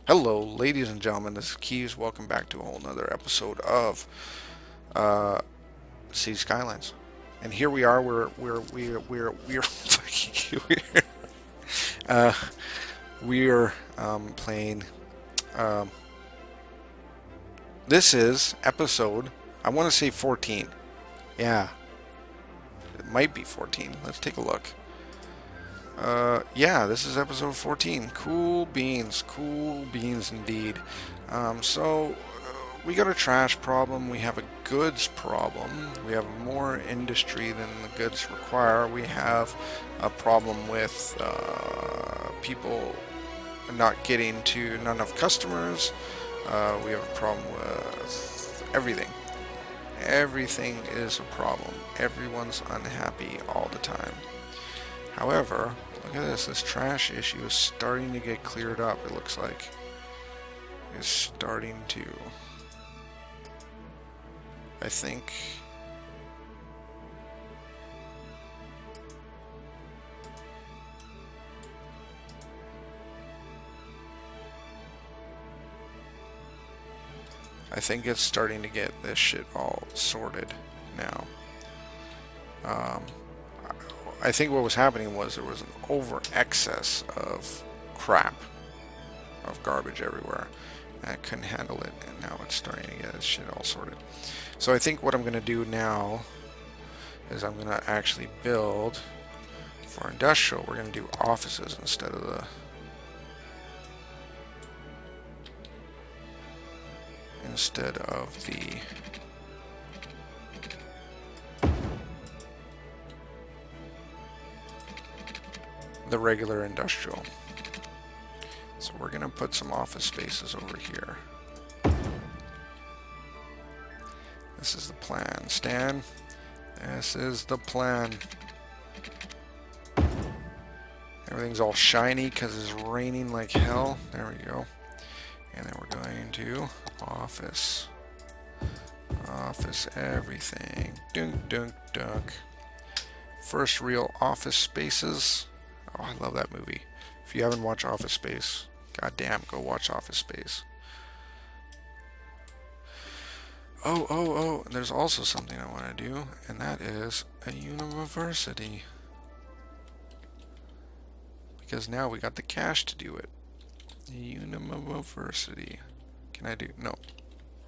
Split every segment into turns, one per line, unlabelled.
Hello, ladies and gentlemen. This is Keeves. Welcome back to a whole nother episode of uh, Cities Skylines. And here we are. We're uh, we're playing. Um, this is episode. I want to say 14. Yeah, it might be 14. Let's take a look. Yeah, this is episode 14. Cool beans indeed. We got a trash problem, we have a goods problem, we have more industry than the goods require, we have a problem with people not getting to not enough customers, we have a problem with everything. Everything is a problem. Everyone's unhappy all the time. However, look at this. This trash issue is starting to get cleared up, it looks like. It's starting to. I think. I think it's starting to get this shit all sorted now. I think what was happening was there was an over excess of crap, of garbage everywhere, and I couldn't handle it, and now it's starting to get this shit all sorted. So I think what I'm going to do now is I'm going to actually build, for industrial, we're going to do offices instead of the regular industrial. So we're going to put some office spaces over here. This is the plan. Stan, this is the plan. Everything's all shiny because it's raining like hell. There we go. And then we're going to office. Office everything. Dunk, dunk, dunk. First real office spaces. Oh, I love that movie. If you haven't watched Office Space, goddamn, go watch Office Space. Oh, there's also something I want to do, and that is a university. Because now we got the cash to do it. A university. Can I do? No.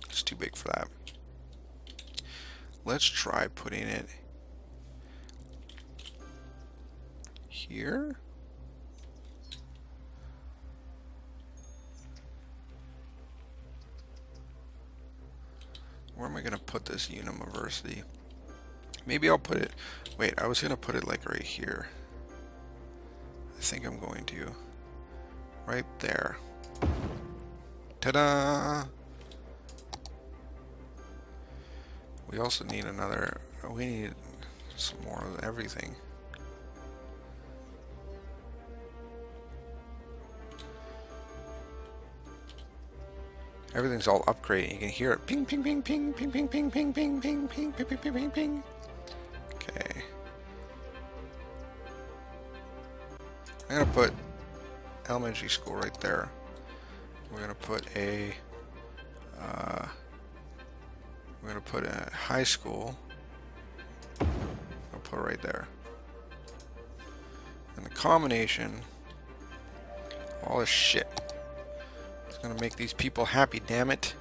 It's too big for that. Let's try putting it here. Where am I going to put this university? Maybe I'll put it... Wait, I was going to put it like right here. I think I'm going to. Right there. Ta-da! We also need another... We need some more of everything. Everything's all upgrading. You can hear it. Ping, ping, ping, ping, ping, ping, ping, ping, ping, ping, ping, ping, ping, ping, ping, ping. Okay. I'm gonna put elementary school right there. We're gonna put a high school. I'll put it right there. And the combination, all this shit. Gonna make these people happy, damn it.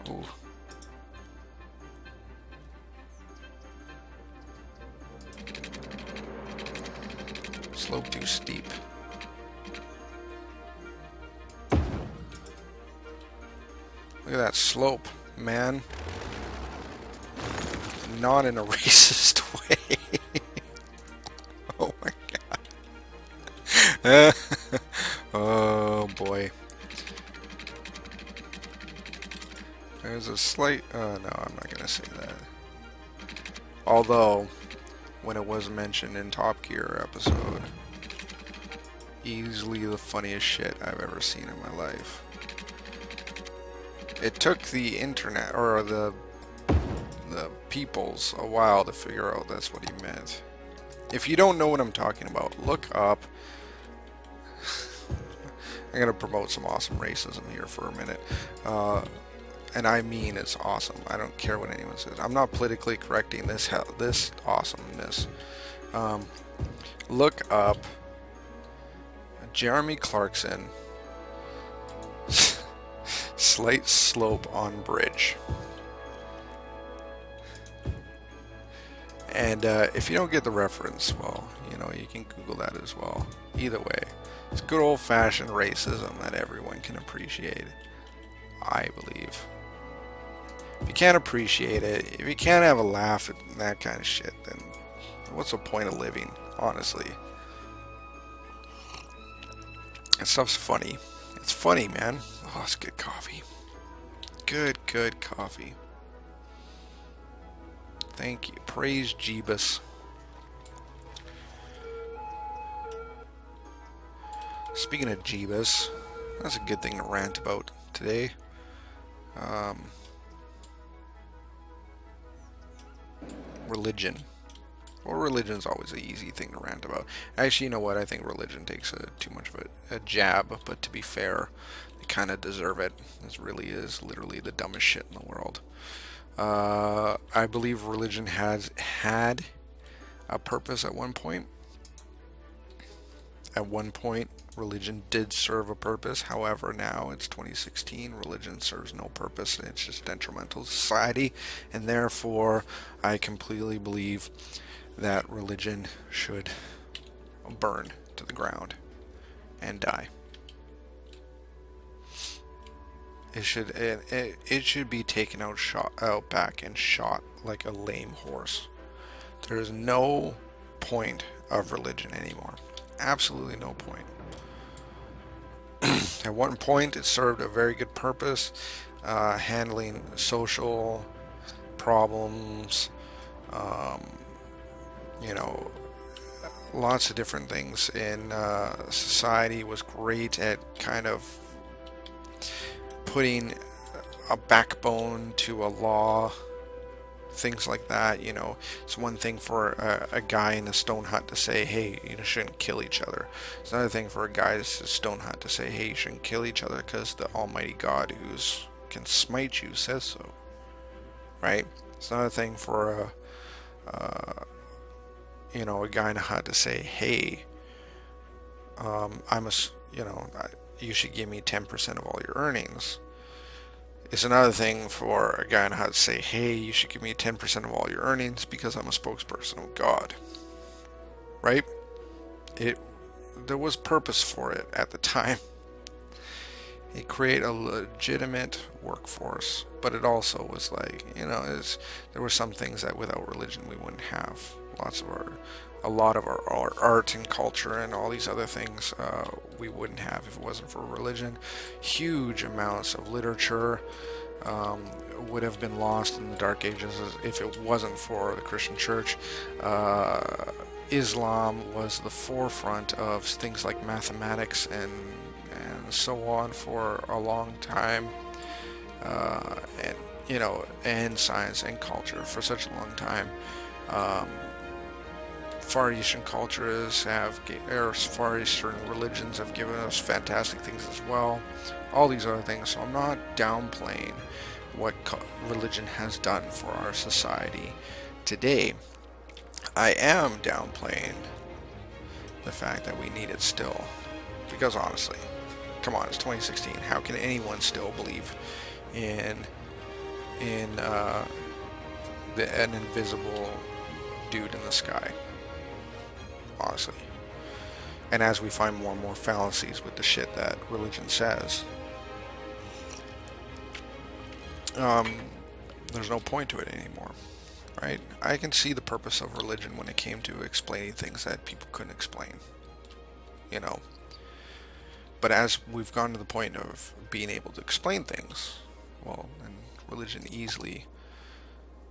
Ooh. Slope too steep. Look at that slope, man. Not in a racist way. Oh my god. Oh boy. There's a slight... no, I'm not going to say that. Although, when it was mentioned in Top Gear episode, easily the funniest shit I've ever seen in my life. It took the internet, or the peoples, a while to figure out that's what he meant. If you don't know what I'm talking about, look up. I'm gonna promote some awesome racism here for a minute. And I mean it's awesome. I don't care what anyone says. I'm not politically correcting this awesomeness. Look up Jeremy Clarkson slight slope on bridge. And if you don't get the reference, well, you know, you can Google that as well. Either way, it's good old-fashioned racism that everyone can appreciate, I believe. If you can't appreciate it, if you can't have a laugh at that kind of shit, then what's the point of living, honestly? That stuff's funny. It's funny, man. Oh, it's good coffee. Good coffee. Thank you. Praise Jeebus. Speaking of Jeebus, that's a good thing to rant about today. Religion. Well, religion's always an easy thing to rant about. Actually, you know what? I think religion takes too much of a jab, but to be fair, they kind of deserve it. This really is literally the dumbest shit in the world. I believe religion has had a purpose at one point. At one point, religion did serve a purpose. However, now it's 2016. Religion serves no purpose. It's just detrimental to society. And therefore, I completely believe that religion should burn to the ground and die. It should be taken out back and shot like a lame horse. There is no point of religion anymore. Absolutely no point. At one point, it served a very good purpose, handling social problems, you know, lots of different things in society. Was great at kind of putting a backbone to a law, things like that. You know, it's one thing for a guy in a stone hut to say, hey, you shouldn't kill each other. It's another thing for a guy in a stone hut to say, hey, you shouldn't kill each other because the almighty God who can smite you says so, right? It's another thing for you know, a guy in a hut to say, hey, you should give me 10% of all your earnings. It's another thing for a guy in a hut to say, hey, you should give me 10% of all your earnings because I'm a spokesperson of God. Right? There was purpose for it at the time. It created a legitimate workforce, but it also was like, you know, there were some things that without religion we wouldn't have. A lot of our art and culture and all these other things we wouldn't have if it wasn't for religion. Huge amounts of literature would have been lost in the Dark Ages if it wasn't for the Christian Church. Islam was the forefront of things like mathematics and so on for a long time, and you know, and science and culture for such a long time. Far Eastern cultures Far Eastern religions have given us fantastic things as well. All these other things. So I'm not downplaying what religion has done for our society today. I am downplaying the fact that we need it still. Because honestly, come on, it's 2016. How can anyone still believe in an invisible dude in the sky? Honestly. And as we find more and more fallacies with the shit that religion says, there's no point to it anymore, right? I can see the purpose of religion when it came to explaining things that people couldn't explain, you know. But as we've gone to the point of being able to explain things, well, then religion easily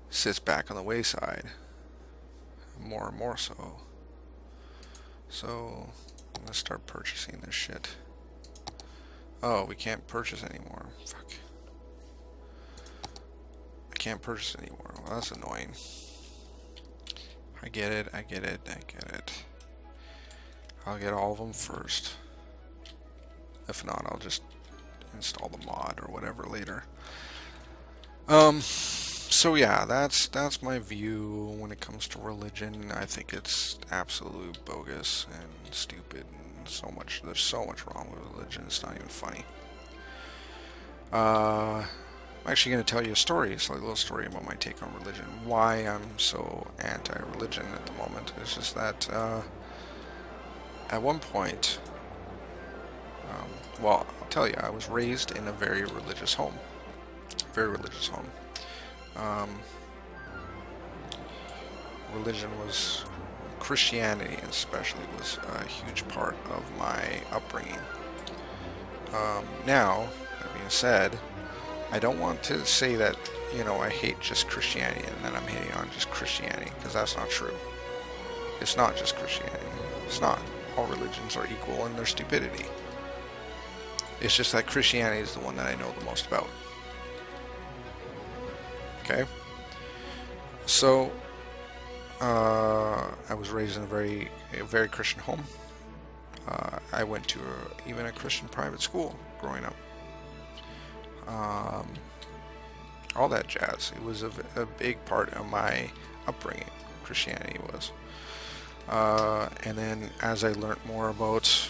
sits back on the wayside, more and more so. So, I'm gonna start purchasing this shit. Oh, we can't purchase anymore. Fuck. I can't purchase anymore. Well, that's annoying. I get it, I get it, I get it. I'll get all of them first. If not, I'll just install the mod or whatever later. So yeah, that's my view when it comes to religion. I think it's absolutely bogus and stupid, and there's so much wrong with religion, it's not even funny. I'm actually going to tell you a story. It's like a little story about my take on religion. Why I'm so anti-religion at the moment. It's just that at one point, well, I'll tell you, I was raised in a very religious home. Very religious home. Religion was, Christianity especially, was a huge part of my upbringing. Now, that being said, I don't want to say that, I hate just Christianity and that I'm hating on just Christianity, because that's not true. It's not just Christianity. It's not. All religions are equal in their stupidity. It's just that Christianity is the one that I know the most about. Okay? So, I was raised in a very Christian home. I went to even a Christian private school growing up. All that jazz. It was a big part of my upbringing. Christianity was. And then as I learned more about,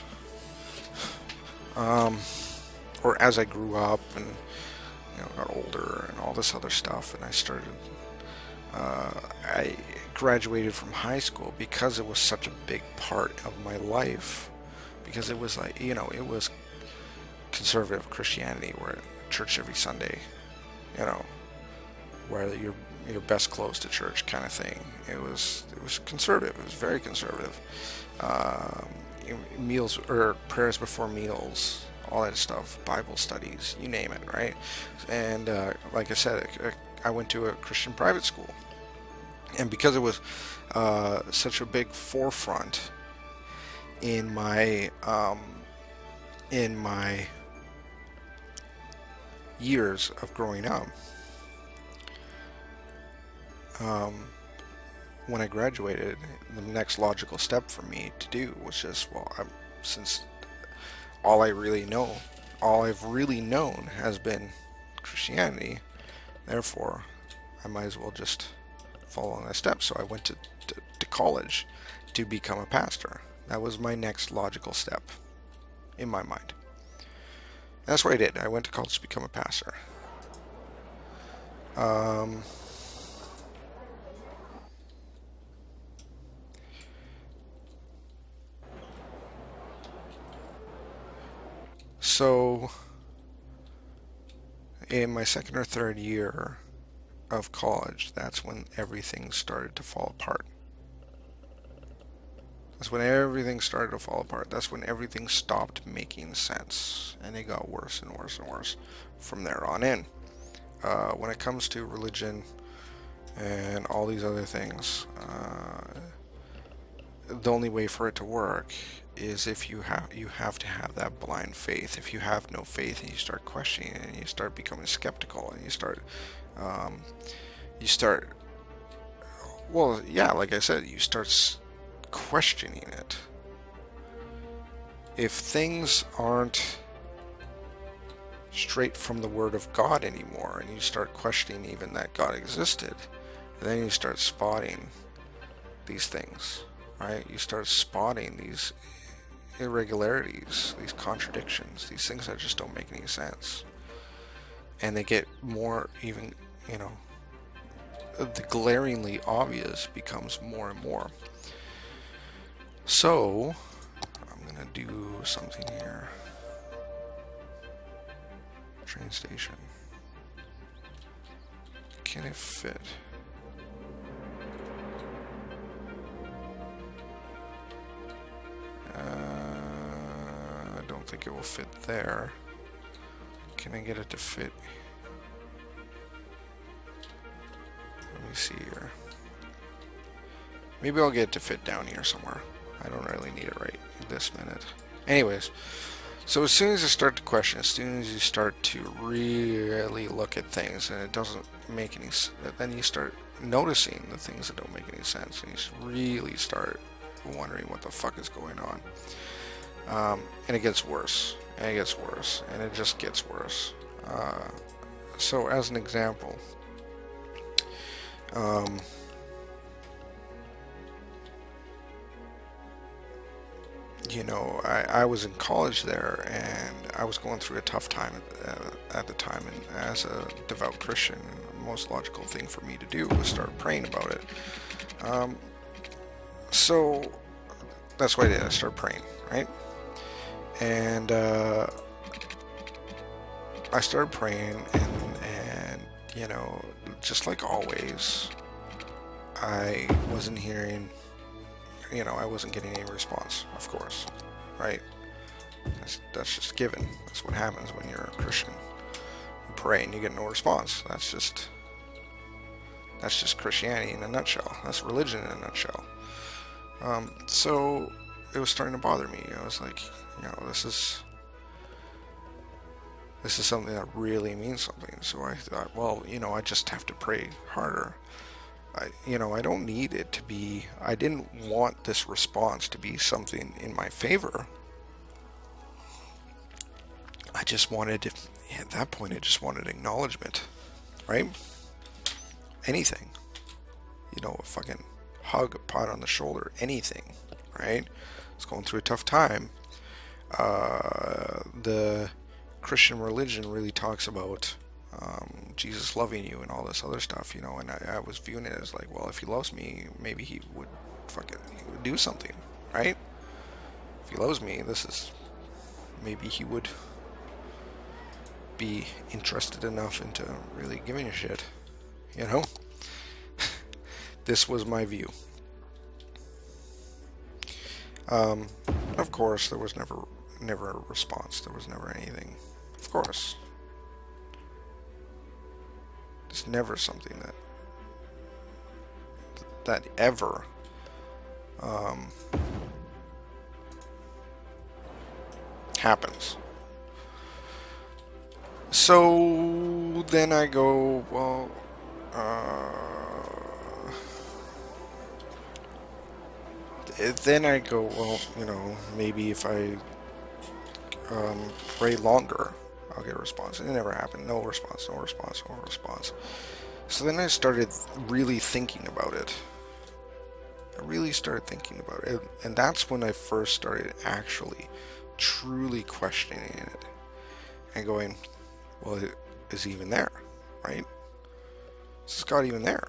or as I grew up and got older and all this other stuff, and I graduated from high school because it was such a big part of my life, because it was like, it was conservative Christianity, where church every Sunday, where your best clothes to church kind of thing. It was conservative. It was very conservative. Meals or prayers before meals, all that stuff, Bible studies, you name it, right? And like I said, I went to a Christian private school, and because it was such a big forefront in my years of growing up, when I graduated, the next logical step for me to do was just, since all I've really known has been Christianity, therefore I might as well just follow on that step. So I went to college to become a pastor. That was my next logical step in my mind. And that's what I did. I went to college to become a pastor. So, in my second or third year of college, that's when everything started to fall apart. That's when everything stopped making sense, and it got worse and worse and worse from there on in. When it comes to religion and all these other things, the only way for it to work is if you have to have that blind faith. If you have no faith and you start questioning it and you start becoming skeptical and you start like I said, you start questioning it. If things aren't straight from the Word of God anymore, and you start questioning even that God existed, then you start spotting these things, right? You start spotting these irregularities, these contradictions, these things that just don't make any sense. And they get more, even, the glaringly obvious becomes more and more. So, I'm gonna do something here. Train station. Can it fit? I don't think it will fit there. Can I get it to fit? Let me see here. Maybe I'll get it to fit down here somewhere. I don't really need it right this minute. Anyways, so as soon as you start to question, as soon as you start to really look at things and it doesn't make any sense, then you start noticing the things that don't make any sense, and you really start wondering what the fuck is going on. And it gets worse, and it gets worse, and it just gets worse. So as an example, you know, I was in college there, and I was going through a tough time at the time, and as a devout Christian, the most logical thing for me to do was start praying about it. So that's what I did. I started praying, right? And I started praying, and you know, just like always, I wasn't hearing, you know, I wasn't getting any response, of course, right? That's just given. That's what happens when you're a Christian. You pray and you get no response. That's just Christianity in a nutshell. That's religion in a nutshell. So it was starting to bother me. I was like, you know, this is something that really means something. So I thought, well, you know, I just have to pray harder. I don't need it to be, I didn't want this response to be something in my favor. I just wanted, at that point, I just wanted acknowledgement, right? Anything. You know, a fucking hug, a pat on the shoulder, anything, right? It's going through a tough time. The Christian religion really talks about Jesus loving you and all this other stuff, you know, and I was viewing it as like, well, if he loves me, maybe he would do something, right? If he loves me, maybe he would be interested enough into really giving a shit, you know? This was my view. Of course, there was never a response. There was never anything. Of course. It's never something that ever happens. So then I go, well, you know, maybe if I pray longer, I'll get a response. And it never happened. No response, no response, no response. So then I started really thinking about it. And that's when I first started actually, truly questioning it. And going, well, is he even there? Right? Is God even there?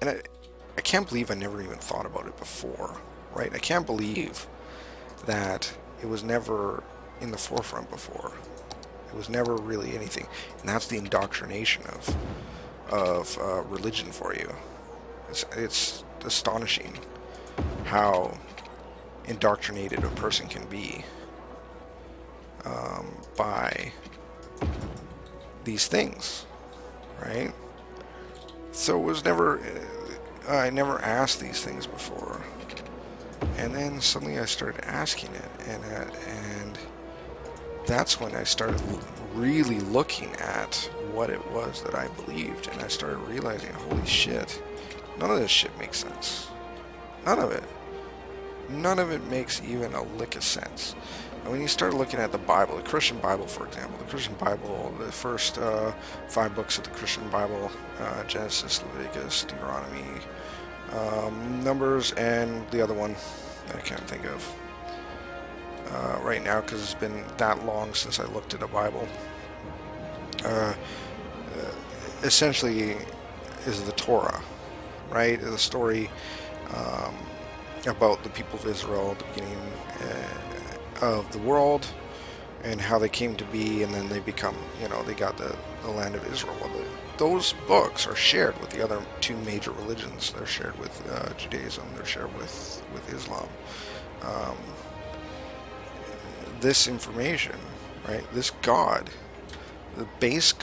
And I can't believe I never even thought about it before. Right? I can't believe that it was never in the forefront before. It was never really anything, and that's the indoctrination of religion for you. It's astonishing how indoctrinated a person can be by these things, right? So it was never. I never asked these things before. And then suddenly I started asking it, and that's when I started really looking at what it was that I believed, and I started realizing, holy shit, none of this shit makes sense. None of it. None of it makes even a lick of sense. And when you start looking at the Bible, the Christian Bible, for example, the first 5 books of the Christian Bible, Genesis, Leviticus, Deuteronomy, Numbers, and the other one that I can't think of right now because it's been that long since I looked at a Bible. Essentially is the Torah, right? The story about the people of Israel, the beginning of the world, and how they came to be, and then they become, they got the land of Israel. Well, those books are shared with the other 2 major religions. They're shared with Judaism. They're shared with Islam. This information, right? This God, the base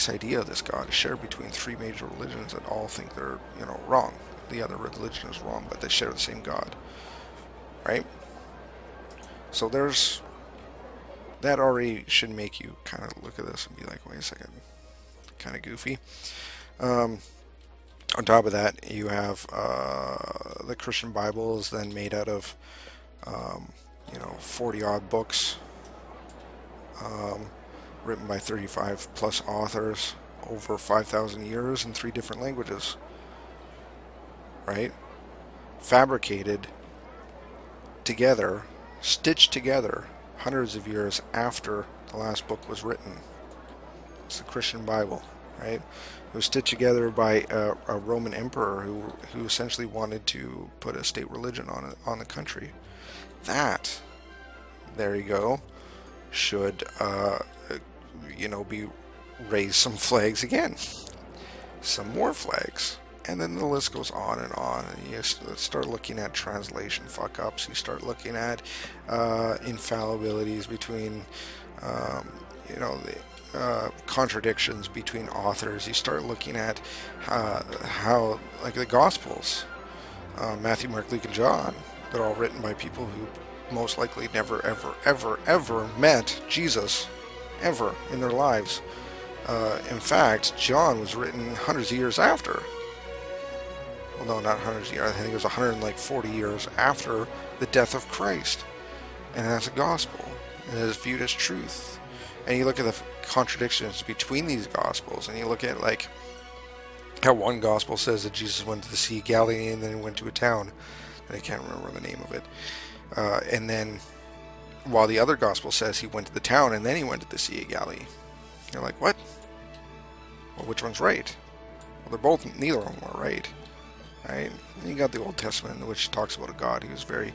idea of this God is shared between 3 major religions that all think they're, wrong. The other religion is wrong, but they share the same God, right? So that already should make you kind of look at this and be like, wait a second, kind of goofy. On top of that, you have the Christian Bible is then made out of, um, 40 odd books, um, written by 35 plus authors over 5,000 years in three different languages, right? Fabricated together, stitched together hundreds of years after the last book was written. It's the Christian Bible, right? It was stitched together by a Roman emperor who essentially wanted to put a state religion on the country. That, there you go, should be raise some flags again, some more flags, and then the list goes on and on. And you start looking at translation fuck ups. You start looking at infallibilities between, the contradictions between authors. You start looking at how, like the Gospels, Matthew, Mark, Luke, and John, they're all written by people who most likely never, ever, ever, ever met Jesus, ever in their lives. In fact, John was written hundreds of years after. Well, no, not hundreds of years. I think it was 140 years after the death of Christ. And that's a gospel. And it is viewed as truth. And you look at the contradictions between these gospels, and you look at like how one gospel says that Jesus went to the Sea of Galilee and then went to a town, and I can't remember the name of it. And then, while the other gospel says he went to the town and then he went to the Sea of Galilee. You're like, what? Well, which one's right? Well, they're both, neither of them are right. Right? You got the Old Testament, which talks about a God who's very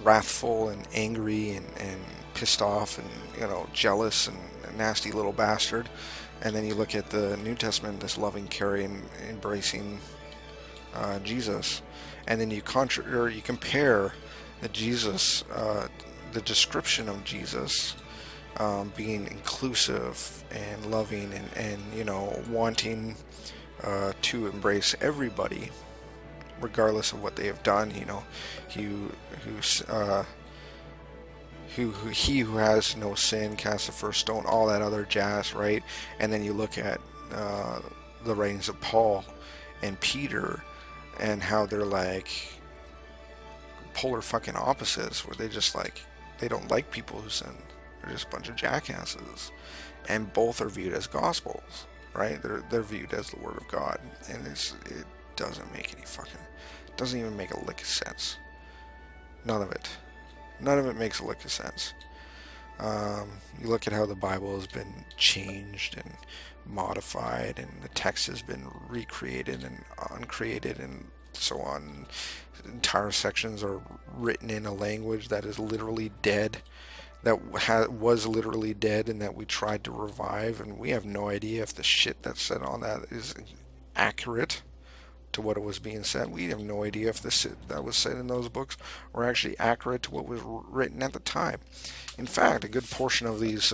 wrathful and angry and pissed off and jealous and a nasty little bastard. And then you look at the New Testament, this loving, caring, embracing Jesus, and then you compare the the description of Jesus being inclusive and loving and wanting to embrace everybody, regardless of what they have done. He who has no sin casts the first stone, all that other jazz, right? And then you look at the writings of Paul and Peter, and how they're like polar fucking opposites, where they don't like people who sin. They're just a bunch of jackasses, and both are viewed as gospels, right? They're viewed as the word of God, and it doesn't make any doesn't even make a lick of sense. None of it makes a lick of sense. You look at how the Bible has been changed and modified, and the text has been recreated and uncreated and so on. Entire sections are written in a language that is literally dead, that was literally dead, and that we tried to revive, and we have no idea if the shit that's said on that is accurate to what it was being said. We have no idea if the shit that was said in those books were actually accurate to what was written at the time. In fact, a good portion of these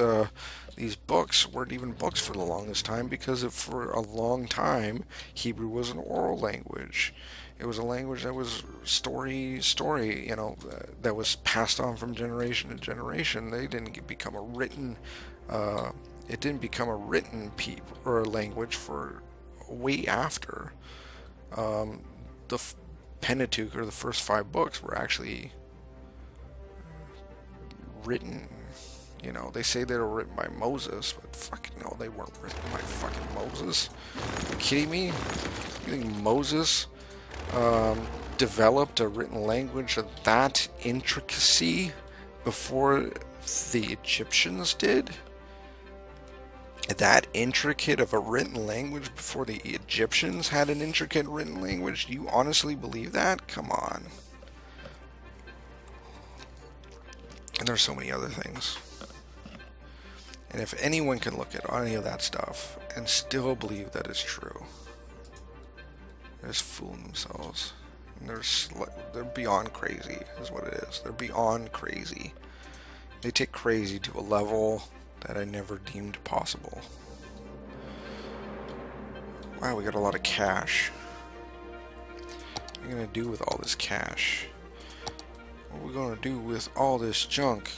books weren't even books for the longest time, because for a long time Hebrew was an oral language. It was a language that was story, that was passed on from generation to generation. They didn't become a written. It didn't become a written or a language for way after. The Pentateuch, or the first 5 books, were actually written. They say they were written by Moses, but fucking no, they weren't written by fucking Moses. Are you kidding me? You think Moses developed a written language of that intricacy before the Egyptians did? That intricate of a written language before the Egyptians had an intricate written language? Do you honestly believe that? Come on. And there's so many other things. And if anyone can look at any of that stuff and still believe that it's true, they're just fooling themselves. And they're beyond crazy, is what it is. They're beyond crazy. They take crazy to a level that I never deemed possible. Wow, we got a lot of cash. What are we gonna do with all this cash? What are we gonna do with all this junk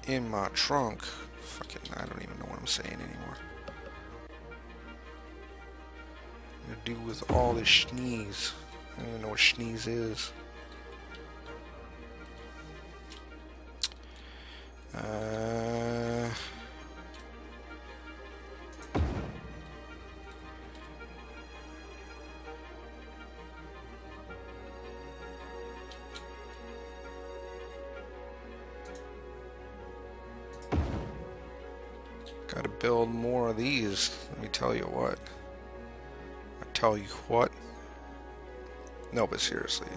in my trunk? Fucking, I don't even know what I'm saying anymore. to do with all this schneeze? I don't even know what schneeze is. Gotta build more of these. Let me tell you what. No, but seriously,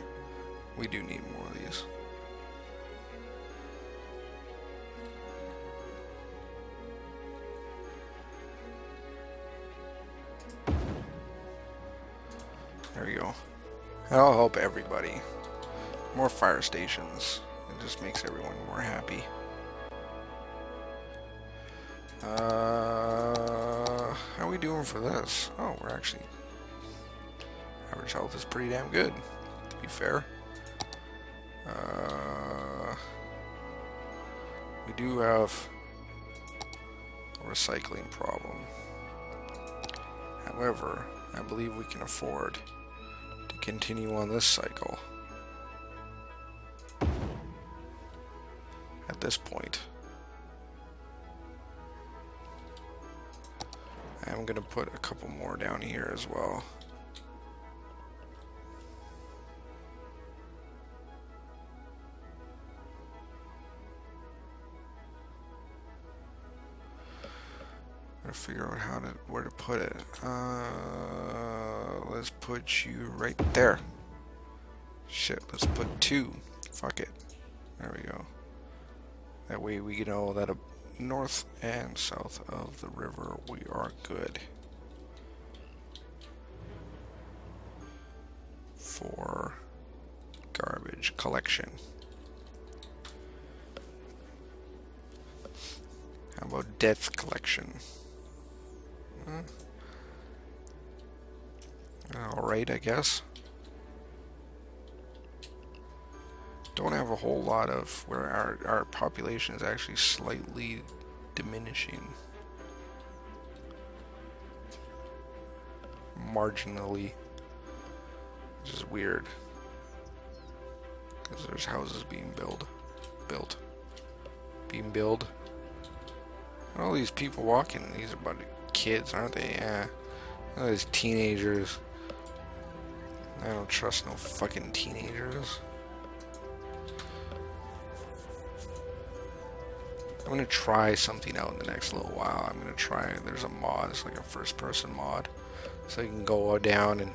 we do need more of these. There we go. That'll help everybody. More fire stations. It just makes everyone more happy. How are we doing for this? Oh, we're actually... average health is pretty damn good, to be fair. We do have a recycling problem. However, I believe we can afford to continue on this cycle. At this point. I'm going to put a couple more down here as well. Gotta figure out where to put it. Let's put you right there. Shit, let's put 2. Fuck it. There we go. That way we know that north and south of the river we are good for garbage collection. How about death collection? Alright, I guess. Don't have a whole lot of where our population is actually slightly diminishing. Marginally. Which is weird. Because there's houses being built. All these people walking, these are a bunch of kids, aren't they? Yeah. All these teenagers. I don't trust no fucking teenagers. I'm gonna try something out in the next little while. I'm gonna try, there's a mod, it's like a first person mod. So you can go down and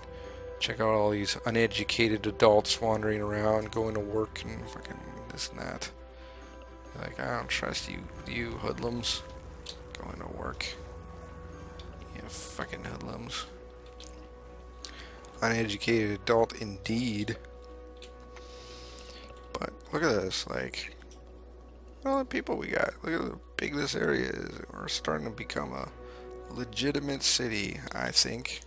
check out all these uneducated adults wandering around, going to work and fucking this and that. Like, I don't trust you hoodlums going to work. You fucking hoodlums. Uneducated adult indeed. But look at this, like, all the people we got. Look at how big this area is. We're starting to become a legitimate city, I think.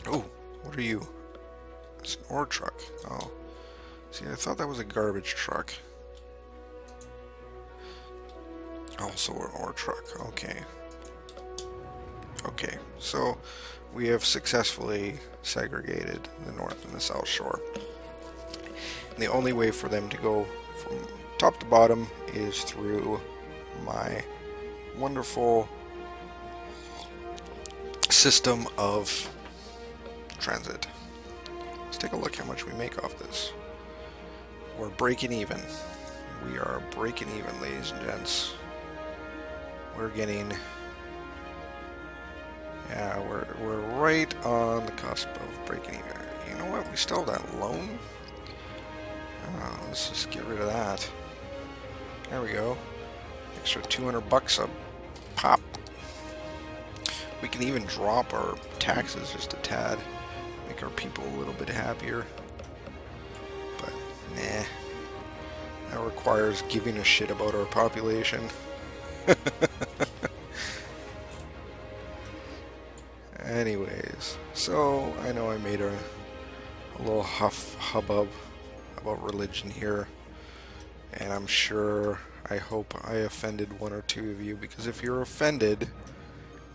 Oh, what are you? It's an ore truck. Oh. See, I thought that was a garbage truck. Also an ore truck. Okay. Okay, so we have successfully segregated the north and the south shore. And the only way for them to go from top to bottom is through my wonderful system of transit. Let's take a look how much we make off this. We're breaking even. We are breaking even, ladies and gents. We're getting... yeah, we're right on the cusp of breaking even. You know what? We still have that loan. Let's just get rid of that. There we go. Extra $200 a pop. We can even drop our taxes just a tad. Make our people a little bit happier. But, nah. That requires giving a shit about our population. Anyways, so I know I made a little hubbub about religion here, and I'm sure, I hope I offended one or two of you, because if you're offended,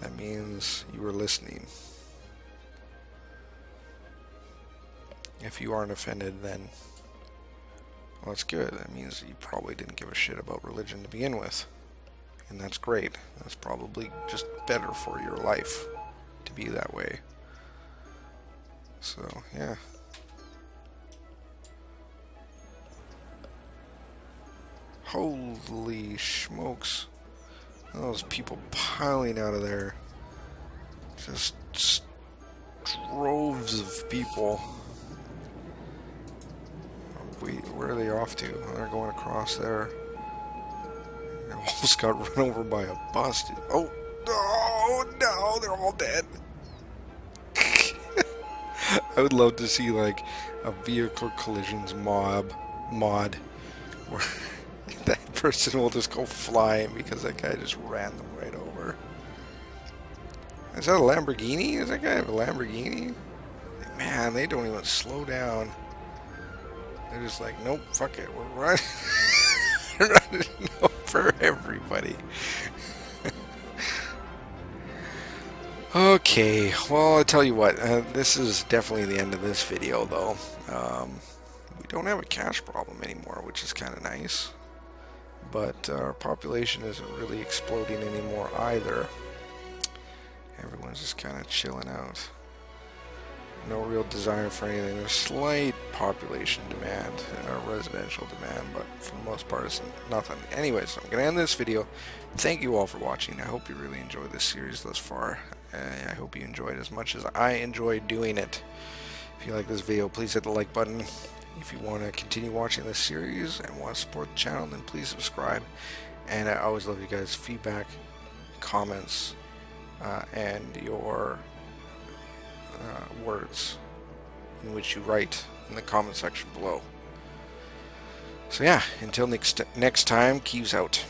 That means you were listening. If you aren't offended, then, well, that's good. That means you probably didn't give a shit about religion to begin with. And that's great. That's probably just better for your life to be that way. So, yeah. Holy smokes. Those people piling out of there. Just droves of people. Where are they off to? They're going across there. They almost got run over by a bus. Oh, no, they're all dead. I would love to see like a vehicle collisions mod where that person will just go flying because that guy just ran them right over. Is that a Lamborghini? Does that guy have a Lamborghini? Man, they don't even slow down. They're just like, nope, fuck it, we're running, running over everybody. Okay, well, I'll tell you what, this is definitely the end of this video, though. We don't have a cash problem anymore, which is kind of nice. But our population isn't really exploding anymore either. Everyone's just kind of chilling out. No real desire for anything. There's slight population demand, residential demand, but for the most part it's nothing. Anyways, I'm going to end this video. Thank you all for watching. I hope you really enjoyed this series thus far. I hope you enjoyed as much as I enjoyed doing it. If you like this video, please hit the like button. If you want to continue watching this series and want to support the channel, then please subscribe. And I always love you guys' feedback, comments, and your words in which you write in the comment section below. So yeah, until next time, Keeves out.